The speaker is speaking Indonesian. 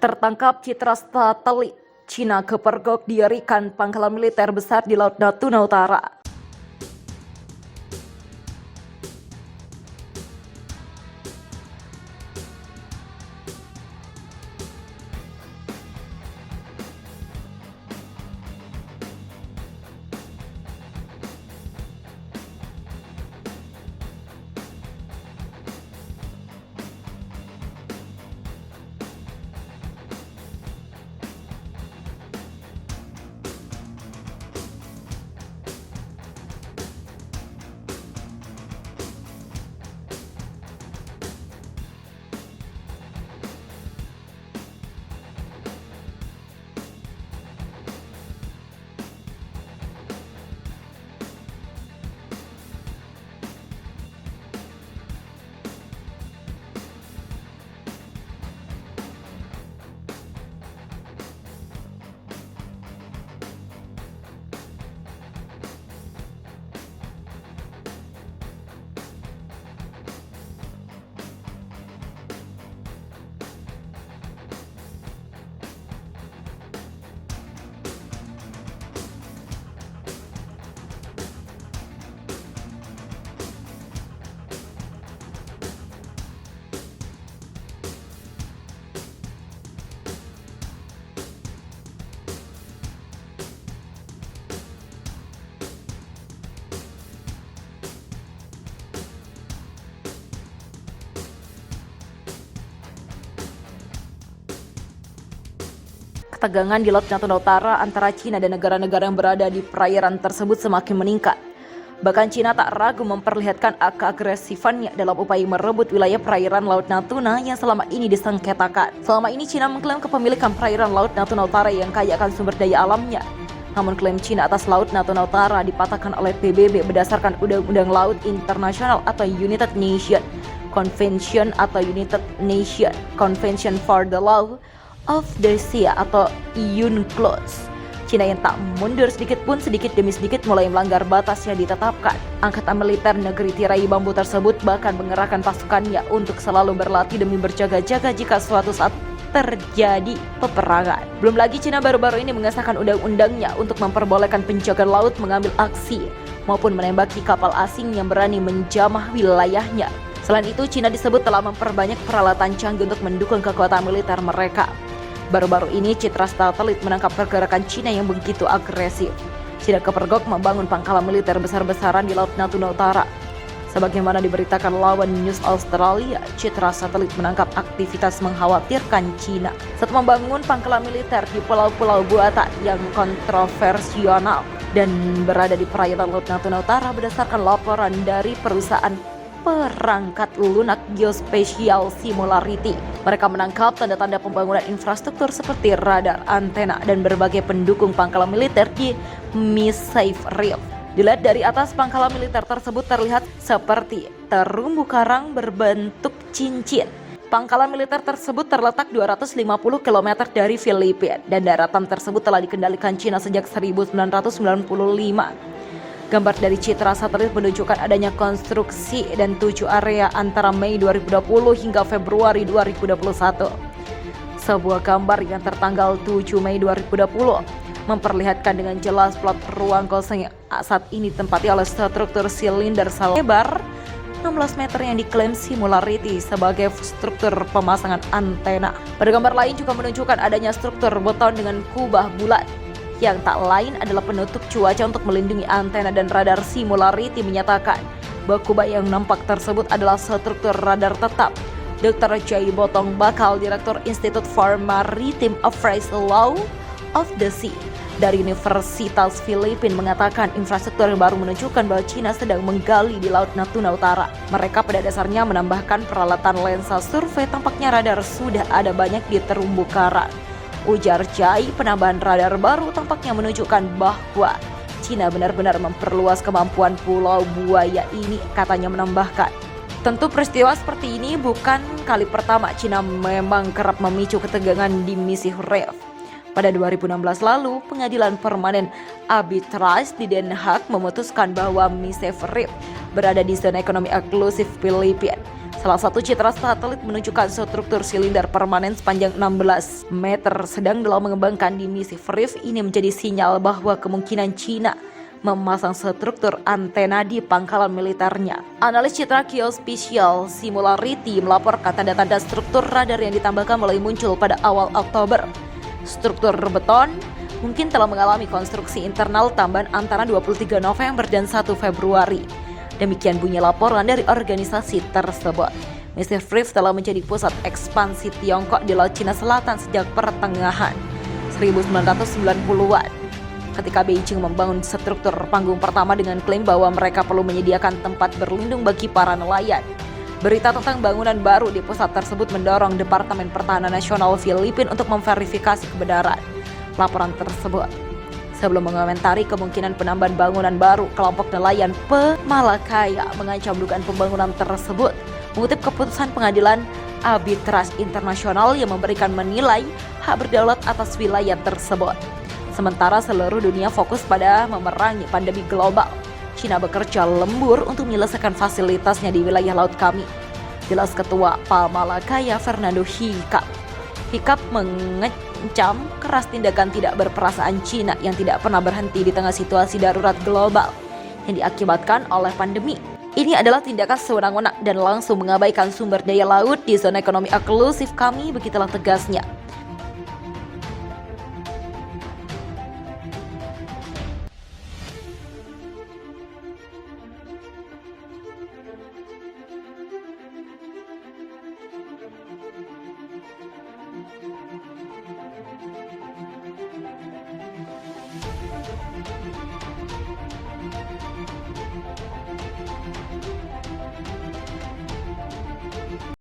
Tertangkap citra satelit Cina kepergok didirikan pangkalan militer besar di Laut Natuna Utara. Ketegangan di Laut Natuna Utara antara Cina dan negara-negara yang berada di perairan tersebut semakin meningkat. Bahkan Cina tak ragu memperlihatkan keagresifannya dalam upaya merebut wilayah perairan Laut Natuna yang selama ini disengketakan. Selama ini Cina mengklaim kepemilikan perairan Laut Natuna Utara yang kaya akan sumber daya alamnya. Namun klaim Cina atas Laut Natuna Utara dipatahkan oleh PBB berdasarkan Undang-Undang Laut Internasional atau United Nations Convention atau United Nations Convention for the Law of the Sea atau UNCLOS. Cina yang tak mundur sedikit demi sedikit mulai melanggar batas yang ditetapkan. Angkatan militer negeri tirai bambu tersebut bahkan mengerahkan pasukannya untuk selalu berlatih demi berjaga-jaga jika suatu saat terjadi peperangan. Belum lagi Cina baru-baru ini mengesahkan undang-undangnya untuk memperbolehkan penjaga laut mengambil aksi maupun menembaki kapal asing yang berani menjamah wilayahnya. Selain itu, Cina disebut telah memperbanyak peralatan canggih untuk mendukung kekuatan militer mereka. Baru-baru ini citra satelit menangkap pergerakan Cina yang begitu agresif. Cina kepergok membangun pangkalan militer besar-besaran di Laut Natuna Utara. Sebagaimana diberitakan lawan News Australia, citra satelit menangkap aktivitas mengkhawatirkan Cina saat membangun pangkalan militer di pulau-pulau buatan yang kontroversial dan berada di perairan Laut Natuna Utara berdasarkan laporan dari perusahaan perangkat lunak geospatial Singularity. Mereka menangkap tanda-tanda pembangunan infrastruktur seperti radar, antena, dan berbagai pendukung pangkalan militer di Misafe Reef. Dilihat dari atas, pangkalan militer tersebut terlihat seperti terumbu karang berbentuk cincin. Pangkalan militer tersebut terletak 250 km dari Filipina dan daratan tersebut telah dikendalikan Cina sejak 1995. Gambar dari citra satelit menunjukkan adanya konstruksi dan 7 area antara Mei 2020 hingga Februari 2021. Sebuah gambar yang tertanggal 7 Mei 2020 memperlihatkan dengan jelas plot ruang kosong yang saat ini ditempati oleh struktur silinder selebar 16 meter yang diklaim Singularity sebagai struktur pemasangan antena. Pada gambar lain juga menunjukkan adanya struktur beton dengan kubah bulat yang tak lain adalah penutup cuaca untuk melindungi antena dan radar. Singularity menyatakan bahwa kubah yang nampak tersebut adalah struktur radar tetap. Dr. Jay Botong Bakal, Direktur Institute for Maritime Affairs Law of the Sea dari Universitas Filipina mengatakan infrastruktur yang baru menunjukkan bahwa Cina sedang menggali di Laut Natuna Utara. Mereka pada dasarnya menambahkan peralatan lensa survei, tampaknya radar sudah ada banyak di terumbu karang. Ujar Jai, penambahan radar baru tampaknya menunjukkan bahwa Cina benar-benar memperluas kemampuan pulau buaya ini, katanya menambahkan. Tentu peristiwa seperti ini bukan kali pertama. Cina memang kerap memicu ketegangan di Misafe Reef. Pada 2016 lalu, Pengadilan Permanen Arbitrase di Den Haag memutuskan bahwa Misafe Reef berada di zona ekonomi eksklusif Filipina. Salah satu citra satelit menunjukkan struktur silinder permanen sepanjang 16 meter sedang dalam mengembangkan di misi Frif. Ini menjadi sinyal bahwa kemungkinan Cina memasang struktur antena di pangkalan militernya. Analis citra Geospatial Similarity melaporkan tanda-tanda struktur radar yang ditambahkan mulai muncul pada awal Oktober. Struktur beton mungkin telah mengalami konstruksi internal tambahan antara 23 November dan 1 Februari. Demikian bunyi laporan dari organisasi tersebut. Misi Frif telah menjadi pusat ekspansi Tiongkok di Laut Cina Selatan sejak pertengahan 1990-an. Ketika Beijing membangun struktur panggung pertama dengan klaim bahwa mereka perlu menyediakan tempat berlindung bagi para nelayan. Berita tentang bangunan baru di pusat tersebut mendorong Departemen Pertahanan Nasional Filipina untuk memverifikasi kebenaran laporan tersebut. Sebelum mengomentari kemungkinan penambahan bangunan baru, kelompok nelayan Pemalakaya mengancam dugaan pembangunan tersebut, mengutip keputusan pengadilan arbitras internasional yang memberikan menilai hak berdaulat atas wilayah tersebut. Sementara seluruh dunia fokus pada memerangi pandemi global, Cina bekerja lembur untuk menyelesaikan fasilitasnya di wilayah laut kami, jelas Ketua Pemalakaya Fernando Hicap. Hicap mengecam keras tindakan tidak berperasaan Cina yang tidak pernah berhenti di tengah situasi darurat global yang diakibatkan oleh pandemi. Ini adalah tindakan sewenang-wenang dan langsung mengabaikan sumber daya laut di zona ekonomi eksklusif kami, begitulah tegasnya.